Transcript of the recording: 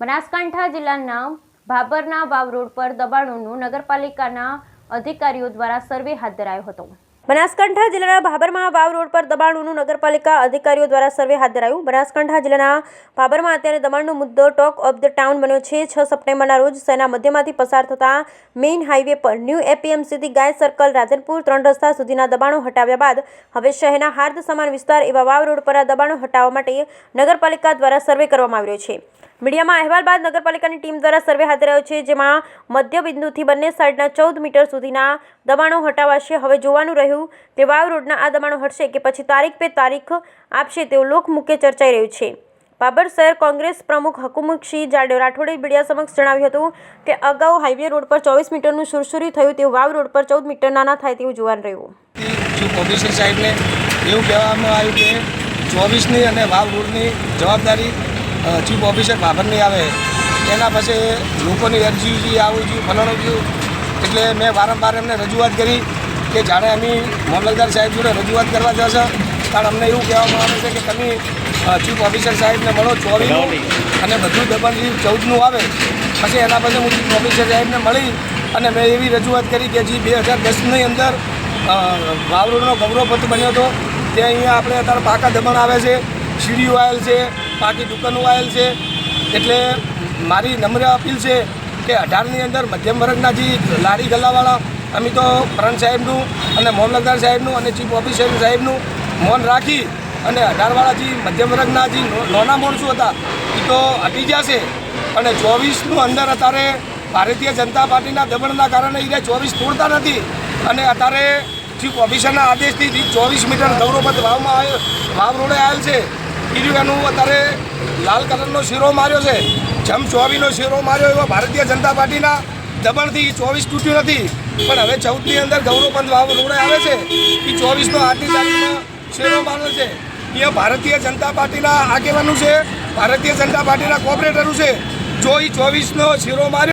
બનાસકાંઠા જિલ્લાના ભાભરના વાવ રોડ પર દબાણોનું નગરપાલિકાના અધિકારીઓ દ્વારા સર્વે હાથ ધરાયો હતો। બનાસકાંઠા જિલ્લાના ભાભરમાં વાવ રોડ પર દબાણોનું નગરપાલિકા અધિકારીઓ દ્વારા સર્વે હાથ ધરાયું। બનાસકાંઠા જિલ્લાના ભાભરમાં અત્યારે દબાણનો મુદ્દો ટોક ઓફ ધ ટાઉન બન્યો છે। 6 સપ્ટેમ્બરના રોજ શહેરના મધ્યમાંથી પસાર થતા મેઇન હાઈવે પર ન્યૂ એપીએમસીથી ગાય સર્કલ રાધનપુર 3 રસ્તા સુધીના દબાણો હટાવ્યા બાદ હવે શહેરના હાર્દ સમાન વિસ્તાર એવા વાવ રોડ પર આ દબાણો હટાવવા માટે નગરપાલિકા દ્વારા સર્વે કરવામાં આવી રહ્યો છે। મીડિયામાં અહેવાલ બાદ નગરપાલિકાની ટીમ દ્વારા સર્વે હાથ ધરાયો છે, જેમાં મધ્ય બિંદુથી બંને સાઈડના 14 મીટર સુધીના દબાણો હટાવાશે। હવે જોવાનું રહ્યું કે વાવ રોડના આ દબાણો હટશે કે પછી તારીખ પે તારીખ આપશે તેવું લોકમુખે ચર્ચાઈ રહ્યું છે। ભાભર શહેર કોંગ્રેસ પ્રમુખ હકુમસિંહ રાઠોડે મીડિયા સમક્ષ જણાવ્યું હતું કે અગાઉ હાઈવે રોડ પર 24 મીટરનું સુરસુરી થયું તેવું વાવ રોડ પર 14 મીટરના ના થાય તેવું જોવાનું રહ્યું। ઓફિસર સાહેબને એવું કહેવામાં આવ્યું કે 24ની અને વાવ રોડની જવાબદારી ચીફ ઓફિસર ભાભરની આવે, એના પછી લોકોની અરજી આવું થયું ફલાણું થયું, એટલે મેં વારંવાર એમને રજૂઆત કરી કે જાણે અમે મામલતદાર સાહેબ જોડે રજૂઆત કરવા જશે, કારણ અમને એવું કહેવામાં આવે છે કે તમે ચીફ ઓફિસર સાહેબને મળો 24નું અને બધું દબાણ 14નું આવે, પછી એના પછી હું ચીફ ઓફિસર સાહેબને મળી અને મેં એવી રજૂઆત કરી કે જે 2010ની અંદર વાવ રોડનો ગૌરવપથ બન્યો હતો તે અહીંયા આપણે અત્યારે પાકા દબાણ આવે છે, સીડીઓ આવેલ છે, પાકી દુકાનો આવેલ છે, એટલે મારી નમ્ર અપીલ છે કે 18ની અંદર મધ્યમ વર્ગના જે લારી ગલ્લાવાળા અમે તો ફ્રન્ટ સાહેબનું અને મામલતદાર સાહેબનું અને ચીફ ઓફિસર સાહેબનું મૌન રાખી અને 18વાળા જે મધ્યમ વર્ગના જે નાના માણસો હતા એ તો હટી જશે, અને 24નું અંદર અત્યારે ભારતીય જનતા પાર્ટીના દબાણના કારણે એ 24 તોડતા નથી, અને અત્યારે ચીફ ઓફિસરના આદેશથી 24 મીટર ગૌરવપથ વાવ રોડે આવેલ છે, એનું અત્યારે લાલ કલરનો શીરો માર્યો છે, જેમ 24નો શીરો માર્યો એવો ભારતીય જનતા પાર્ટીના દબાણથી 24 તૂટ્યું નથી, પણ હવે 14ની અંદર ગૌરવપથ વાવ રોડે આવે છે એ 24નો આજની તારીખમાં શીરો માર્યો છે। એ ભારતીય જનતા પાર્ટીના આગેવાનું છે, ભારતીય જનતા પાર્ટીના કોર્પોરેટરો છે, જો એ 24નો શીરો માર્યો